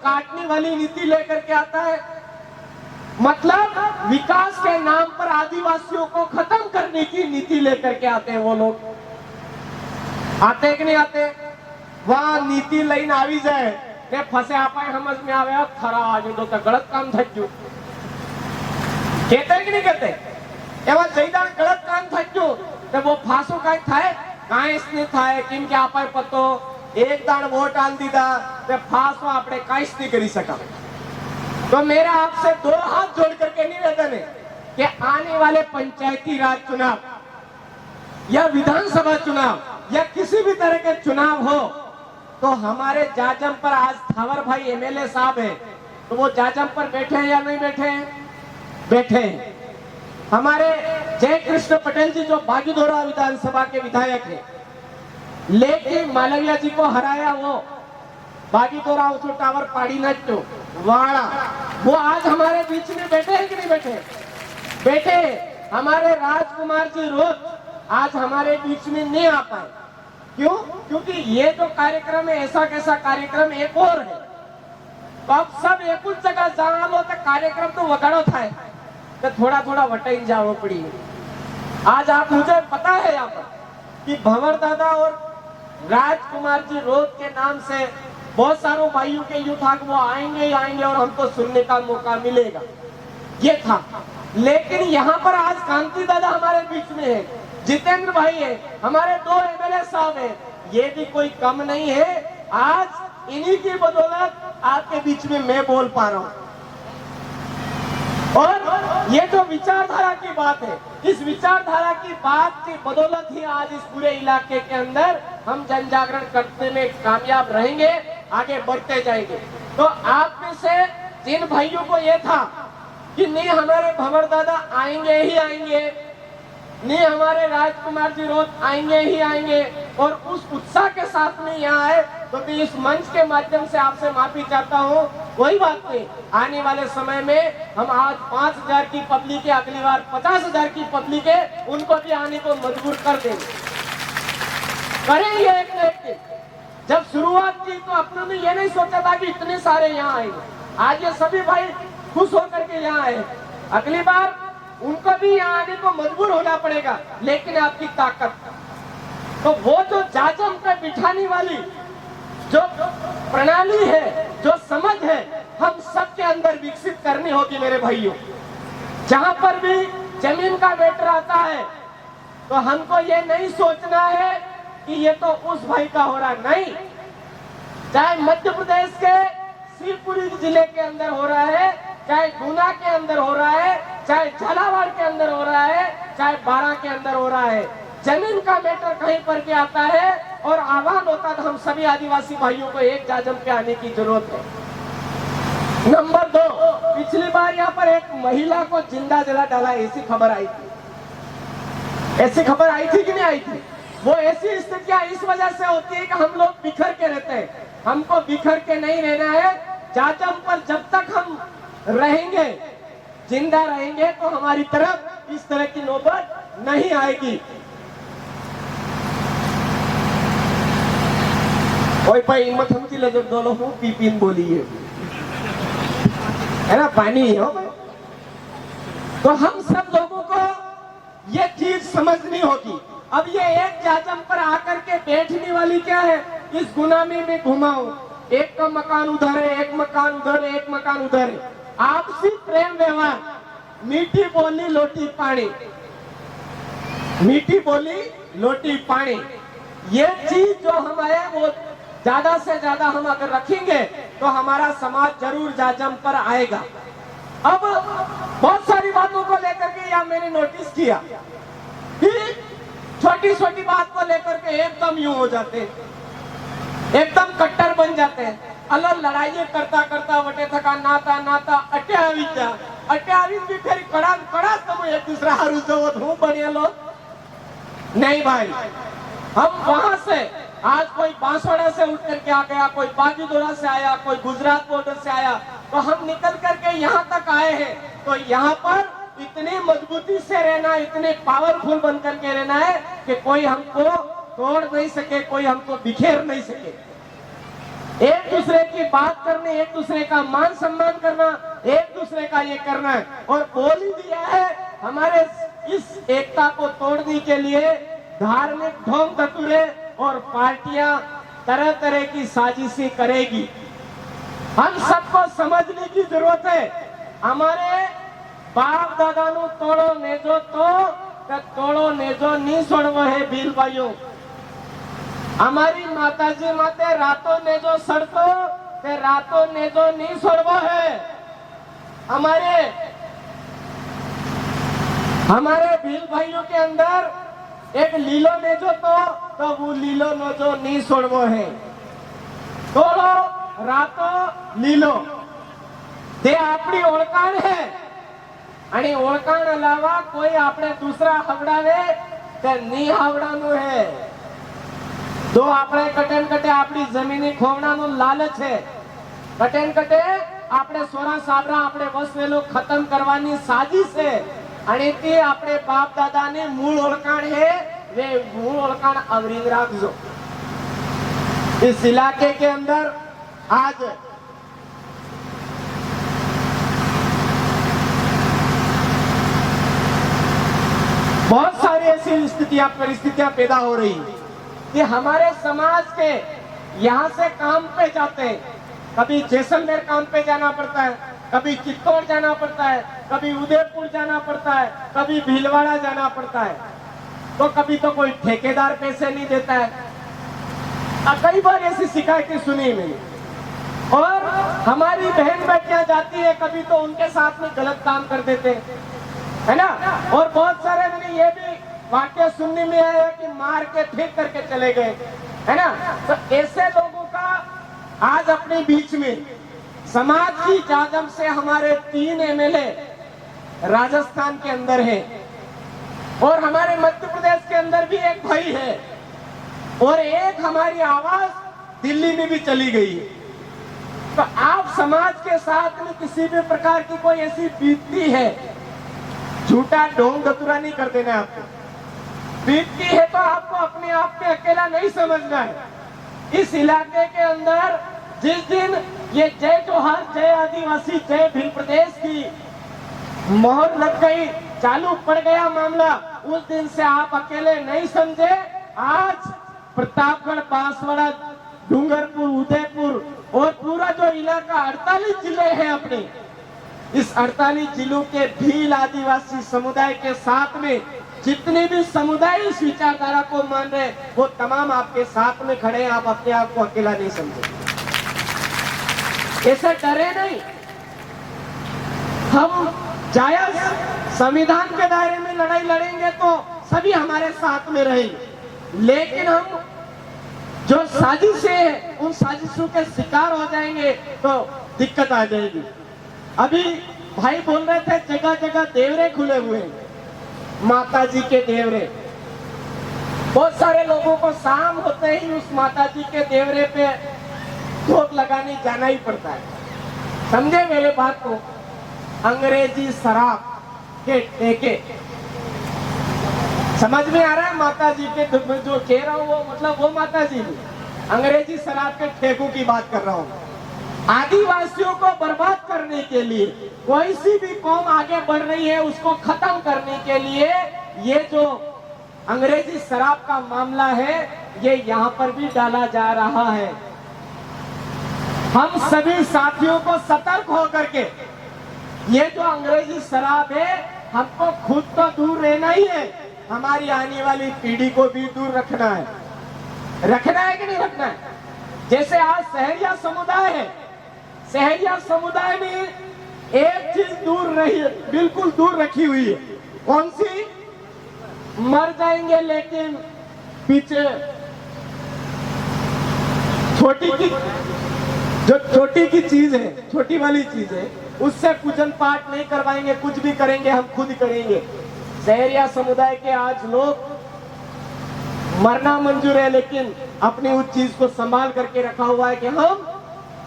काटने वाली नीति लेकर के आता है। मतलब विकास के नाम पर आदिवासियों को खत्म करने की नीति लेकर के आते हैं वो लोग। आते कि नहीं आते? वहां नीति लाइन आवी जाए ने फंसे आपा समझ में आवे खरा आज तो गलत काम થઈ ગયું कहते कि नहीं कहते? એવા જઈદાણ ગલત કામ થઈ ગયું તો वो फांसो કાઈ થાય કાઈ જ થાય કેમ કે આપા પતો एक दान वोट आन दीदा तो फांसो આપણે કાઈ જ नहीं કરી सका। तो मेरा आपसे दो हाथ जोड़ करके निवेदन है कि आने वाले पंचायती राज चुनाव या विधानसभा चुनाव या किसी भी तरह के चुनाव हो तो हमारे जाजम पर आज थावर भाई एमएलए साहब है तो वो जाजम पर बैठे हैं या नहीं बैठे हैं? बैठे हैं। हमारे जय कृष्ण पटेल जी जो बागीदोरा विधानसभा के विधायक हैं, लेकिन मालविया जी को हराया वो बागीदोरा उसको टावर पाड़ी नचो वाड़ा, वो आज हमारे बीच में बैठे हैं कि नहीं बैठे? बैठे। हमारे राजकुमार जी रोज आज हमारे बीच में नहीं आ पाए। क्यों? क्योंकि ये जो कार्यक्रम है ऐसा कैसा कार्यक्रम एक और है तो अब सब एक उस जगह जाना लो तो कार्यक्रम तो वगाड़ो था तो थोड़ा थोड़ा वटाई जाओ पड़ी। आज आप मुझे पता है यहाँ पर कि भंवर दादा और राजकुमार जी रोज के नाम से बहुत सारों भाइयों के यूथ आग वो आएंगे ही आएंगे और हमको सुनने का मौका मिलेगा, ये था। लेकिन यहाँ पर आज कांति दादा हमारे बीच में है, जितेंद्र भाई है, हमारे दो एमएलए साहब है, ये भी कोई कम नहीं है। आज इन्हीं की बदौलत आपके बीच में मैं बोल पा रहा हूँ। और ये जो विचारधारा की बात है, इस विचारधारा की बात की बदौलत ही आज इस पूरे इलाके के अंदर हम जन जागरण करने में कामयाब रहेंगे, आगे बढ़ते जाएंगे। तो आप में से जिन भाइयों को ये था कि नहीं हमारे भंवर दादा आएंगे ही आएंगे, नहीं हमारे राजकुमार जी रोज आएंगे ही आएंगे और उस उत्साह के साथ में यहाँ आए तो इस मंच के माध्यम से आपसे माफी चाहता हूँ। कोई बात नहीं, आने वाले समय में हम आज 5000 की पब्लिक है, अगली बार 50,000 की पब्लिक है, उनको भी आने को मजबूर कर देंगे, करेंगे एक न एक दिन। जब शुरुआत की तो अपनों ने ये नहीं सोचा था कि इतने सारे यहाँ आएंगे। आज ये सभी भाई खुश होकर के यहाँ आए, अगली बार उनको भी यहाँ आने को मजबूर होना पड़ेगा। लेकिन आपकी ताकत तो वो जो जाजम पे बिठाने वाली जो प्रणाली है, जो समझ है, हम सबके अंदर विकसित करनी होगी मेरे भाइयों। जहां पर भी जमीन का मैटर आता है तो हमको ये नहीं सोचना है कि ये तो उस भाई का हो रहा, नहीं। चाहे मध्य प्रदेश के शिवपुरी जिले के अंदर हो रहा है, चाहे गुना के अंदर हो रहा है, चाहे झालावाड़ के अंदर हो रहा है, चाहे बारा के अंदर हो रहा है, जमीन का मैटर कहीं पर के आता है और आह्वान होता तो हम सभी आदिवासी भाइयों को एक जाजम पे आने की जरूरत है। नंबर 2, पिछली बार यहाँ पर एक महिला को जिंदा जला डाला, ऐसी खबर आई थी। ऐसी खबर आई थी कि नहीं आई थी? वो ऐसी स्थितियां इस वजह से होती है कि हम लोग बिखर के रहते हैं। हमको बिखर के नहीं रहना है। जाजम पर जब तक हम रहेंगे, जिंदा रहेंगे तो हमारी तरफ इस तरह की नौबत नहीं आएगी। कोई भाई हिम्मत हमकी लजब दोनों को पीपीन बोली है ना, पानी हो। तो हम सब लोगों को ये चीज समझनी होगी। अब ये एक जाजम पर आकर के बैठने वाली क्या है, इस गुना में घुमाओ, एक का मकान उधर है, एक मकान उधर है, एक मकान उधर है। आपसी प्रेम व्यवहार, मीठी बोली लोटी पानी, मीठी बोली लोटी पानी, ये चीज जो हमारे वो ज्यादा से ज्यादा हम अगर रखेंगे तो हमारा समाज जरूर जाजम पर आएगा। अब बहुत सारी बातों को लेकर के या मैंने नोटिस किया कि छोटी छोटी बात को लेकर के एकदम यूं हो जाते, एकदम कट्टर बन जाते हैं। अलग लड़ाई करता करता वटे थका नाता नाता अट्यावी भी फिर कड़ा कड़ा तुम एक दूसरा हारू जो हूँ बढ़िया लो नहीं भाई। हम वहां से आज कोई बांसवाड़ा से उठ करके आ गया, कोई बागीदोरा से आया, कोई गुजरात बॉर्डर से आया, तो हम निकल करके यहाँ तक आए हैं। तो यहाँ पर इतनी मजबूती से रहना, इतने पावरफुल बन करके रहना है कि कोई हमको तोड़ नहीं सके, कोई हमको बिखेर नहीं सके। एक दूसरे की बात करनी, एक दूसरे का मान सम्मान करना, एक दूसरे का ये करना है। और बोल ही दिया है हमारे इस एकता को तोड़ने के लिए धार्मिक ढोंग धतूरे और पार्टियां तरह तरह की साजिशें करेगी। हम सबको समझने की जरूरत है। हमारे बाप दादा नु तोड़ो नेजो तोड़ो नेजो नहीं छोड़वो है भील भाइयों। हमारी माताजी माते रातों नेजो सड़तो ते रातों नेजो नहीं छोड़वो है। हमारे भील भाइयों के अंदर एक लीलो नेजो तो वो लीलो नेजो नहीं छोड़वो है। तोड़ो रातो लीलो ते अपनी ओळखाण है आणि ओळखाण अलावा कोई आपने दूसरा हवड़ावे ते नहीं हावड़ानु है। जो આપણે કટેન કટે આપણી જમીની ખોવણાનો લાલચ છે, કટેન કટે આપણે સોરા સાબરા આપણે વસવેલો ખતમ કરવાની સાजिश છે અને તે આપણે બાપ દાદાની મૂળ ઓળખાણ है वे मूल ओळखाण अवरीन રાખજો। इस इलाके के अंदर आज बहुत सारी ऐसी परिस्थितियां पैदा हो रही हैं कि हमारे समाज के यहाँ से काम पे जाते हैं। कभी जैसलमेर काम पे जाना पड़ता है, कभी चित्तौड़ जाना पड़ता है, कभी उदयपुर जाना पड़ता है, कभी भीलवाड़ा जाना पड़ता है। तो कभी तो कोई ठेकेदार पैसे नहीं देता है। कई बार ऐसी शिकायतें सुनी मैंने। और हमारी बहन बेटियां जाती है, कभी तो उनके साथ में गलत काम कर देते हैं, है ना। और बहुत सारे मैंने ये भी वाक्य सुनने में आया कि मार के फेंक करके चले गए, है ना। तो ऐसे लोगों का आज अपने बीच में समाज की जाजम से हमारे 3 एमएलए राजस्थान के अंदर है और हमारे मध्य प्रदेश के अंदर भी एक भाई है और एक हमारी आवाज दिल्ली में भी चली गई है। तो आप समाज के साथ में किसी भी प्रकार की कोई ऐसी बीतती है, झूठा ढोंग धतूरा नहीं कर देना। आपको बीतती है तो आपको अपने आप पे अकेला नहीं समझना है। इस इलाके के अंदर जिस दिन ये जय जोहार जय आदिवासी जय भील प्रदेश की मोहर लग गई, चालू पड़ गया मामला, उस दिन से आप अकेले नहीं समझे। आज प्रतापगढ़, बांसवाड़ा, डूंगरपुर, उदयपुर और पूरा जो इलाका 48 जिले हैं अपने, इस 48 जिलों के भील आदिवासी समुदाय के साथ में जितने भी समुदाय इस विचारधारा को मान रहे वो तमाम आपके साथ में खड़े हैं। आप अपने आप को अकेला नहीं समझे, ऐसे डरे नहीं। हम जायज संविधान के दायरे में लड़ाई लड़ेंगे तो सभी हमारे साथ में रहेंगे, लेकिन हम जो साजिशें हैं उन साजिशों के शिकार हो जाएंगे तो दिक्कत आ जाएगी। अभी भाई बोल रहे थे जगह जगह देवरे खुले हुए हैं, माता जी के देवरे। बहुत सारे लोगों को शाम होते ही उस माता जी के देवरे पे धूप लगाने जाना ही पड़ता है। समझे मेरे बात को। अंग्रेजी शराब के ठेके, समझ में आ रहा है। माता जी के जो कह रहा हूँ वो मतलब वो माता जी अंग्रेजी शराब के ठेकों की बात कर रहा हूँ। आदिवासियों को बर्बाद करने के लिए कोई सी भी कौम आगे बढ़ रही है उसको खत्म करने के लिए ये जो अंग्रेजी शराब का मामला है ये यहाँ पर भी डाला जा रहा है। हम सभी साथियों को सतर्क होकर के ये जो अंग्रेजी शराब है हमको खुद तो दूर रहना ही है, हमारी आने वाली पीढ़ी को भी दूर रखना है। रखना है कि नहीं रखना है। जैसे आज सहरिया समुदाय है, सहरिया समुदाय में एक चीज दूर रही, बिल्कुल दूर रखी हुई है। कौन सी? मर जाएंगे लेकिन पीछे छोटी की चीज है, छोटी वाली चीज है, उससे पूजन पाठ नहीं करवाएंगे, कुछ भी करेंगे हम खुद करेंगे। सहरिया समुदाय के आज लोग मरना मंजूर है लेकिन अपनी उस चीज को संभाल करके रखा हुआ है कि हम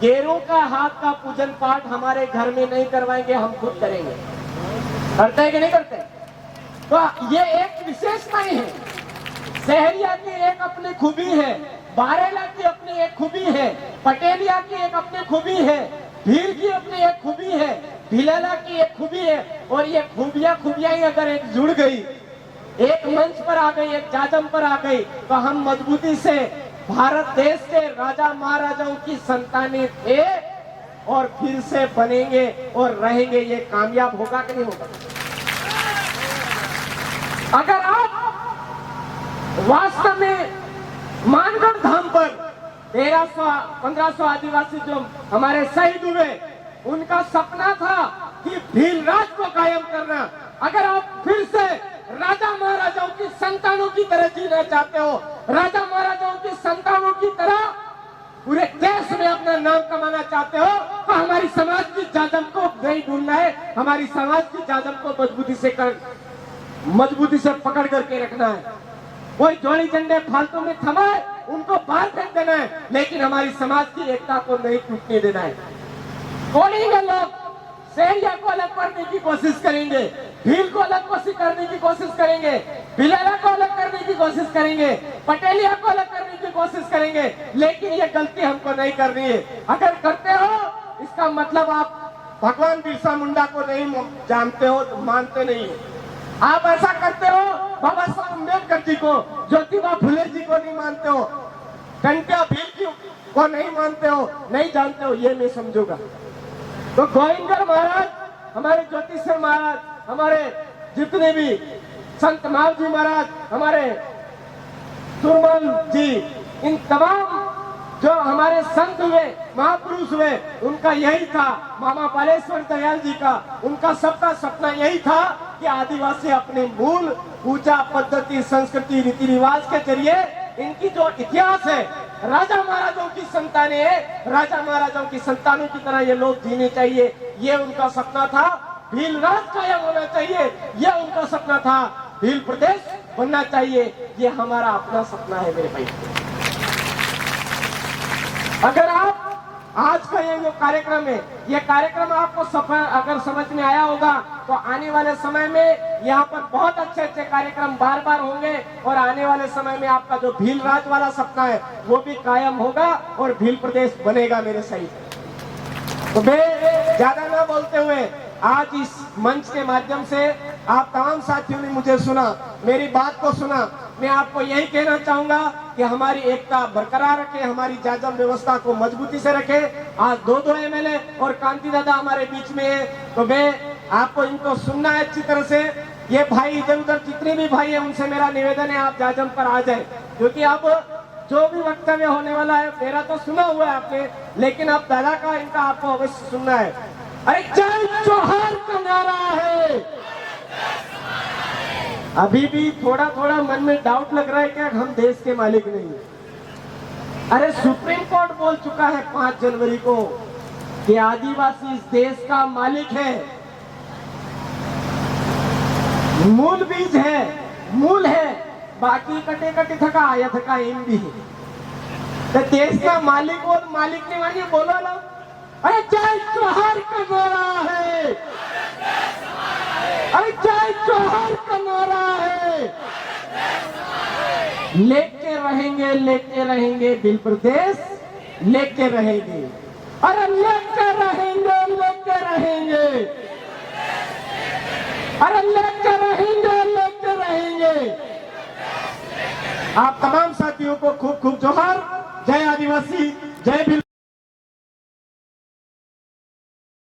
गेरों का हाथ का पूजन पाठ हमारे घर में नहीं करवाएंगे, हम खुद करेंगे। करते हैं कि नहीं करते? तो ये एक विशेषता ही है, सहरिया की एक अपनी खूबी है। बारेला की अपनी एक खूबी है, पटेलिया की एक अपनी खूबी है, भील की अपनी एक खूबी है, भिलेला की एक खूबी है। और ये खूबियां ही अगर एक जुड़ गई, एक मंच पर आ गई, एक जाजम पर आ गई, तो हम मजबूती से भारत देश के राजा महाराजाओं की संतानें थे और फिर से बनेंगे और रहेंगे। ये कामयाब होगा कि नहीं होगा? अगर आप वास्तव में मानगढ़ धाम पर 1300-1500 आदिवासी जो हमारे शहीद हुए, उनका सपना था कि भील राज को कायम करना। अगर आप फिर से राजा महाराजाओं की संतानों की तरह जीना चाहते हो, राजा महाराजाओं की संतानों की तरह पूरे देश में अपना नाम कमाना चाहते हो, तो हमारी समाज की जाजम को नहीं ढूंढना है, हमारी समाज की जाजम को मजबूती से पकड़ करके रखना है। कोई जोड़ी झंडे फालतू में थमाए, उनको बाहर फेंक देना है, लेकिन हमारी समाज की एकता को नहीं टूटने देना है। बोलेंगे लोग सेरिया को अलग करने की कोशिश करेंगे, भील को अलग करने की कोशिश करेंगे, भिलेला को अलग करने की कोशिश करेंगे, पटेलिया को अलग करने की कोशिश करेंगे, लेकिन ये गलती हमको नहीं करनी है। अगर करते हो, इसका मतलब आप भगवान बिरसा मुंडा को नहीं जानते हो, मानते नहीं हो। आप ऐसा करते हो बाबा साहब अम्बेडकर जी को, ज्योतिबा फुले जी को नहीं मानते हो, टंट्या भील को नहीं मानते हो, नहीं जानते हो, ये मैं समझूंगा। तो गोविंदगढ़ महाराज, हमारे ज्योतिषर महाराज, हमारे जितने भी संत माव जी महाराज, हमारे सुरमन जी, इन तमाम जो हमारे संत हुए, महापुरुष हुए, उनका यही था, मामा बालेश्वर दयाल जी का, उनका सबका सपना यही था कि आदिवासी अपने मूल पूजा पद्धति, संस्कृति, रीति रिवाज के जरिए इनकी जो इतिहास है, राजा महाराजाओं की संतानें हैं, राजा महाराजाओं की संतानों की तरह ये लोग जीने चाहिए। ये उनका सपना था। भील राज कायम होना चाहिए, ये उनका सपना था। भील प्रदेश बनना चाहिए, ये हमारा अपना सपना है मेरे भाई। अगर आप आज का ये जो कार्यक्रम है, ये कार्यक्रम आपको सफल अगर समझ में आया होगा, तो आने वाले समय में यहाँ पर बहुत अच्छे अच्छे कार्यक्रम बार बार होंगे और आने वाले समय में आपका जो भील राज वाला सपना है वो भी कायम होगा और भील प्रदेश बनेगा मेरे सही। तो मैं ज्यादा ना बोलते हुए आज इस मंच के माध्यम से आप तमाम साथियों ने मुझे सुना, मेरी बात को सुना। मैं आपको यही कहना चाहूंगा कि हमारी एकता बरकरार रखे, हमारी जाजम व्यवस्था को मजबूती से रखे। आज दो एमएलए और कांति दादा हमारे बीच में है, तो मैं आपको इनको सुनना है अच्छी तरह से। ये भाई इधर उधर जितने भी भाई है, उनसे मेरा निवेदन है आप जाजम पर आ जाए, क्योंकि अब जो भी वक्तव्य होने वाला है, मेरा तो सुना हुआ है आपने, लेकिन अब दादा का इनका आपको अवश्य सुनना है। अरे जय जोहार का नारा है। अभी भी थोड़ा थोड़ा मन में डाउट लग रहा है कि हम देश के मालिक नहीं है। अरे सुप्रीम कोर्ट बोल चुका है 5 जनवरी को कि आदिवासी इस देश का मालिक है, मूल बीज है, मूल है, बाकी कटे कटे थका आया थका इन भी है। तो देश का मालिक और मालिक नहीं मानिए, बोलो ना। अरे जय जोहार का नारा है, अरे जय जोहार का नारा है। लेके रहेंगे भील प्रदेश, लेके रहेंगे, अरे लेके रहेंगे।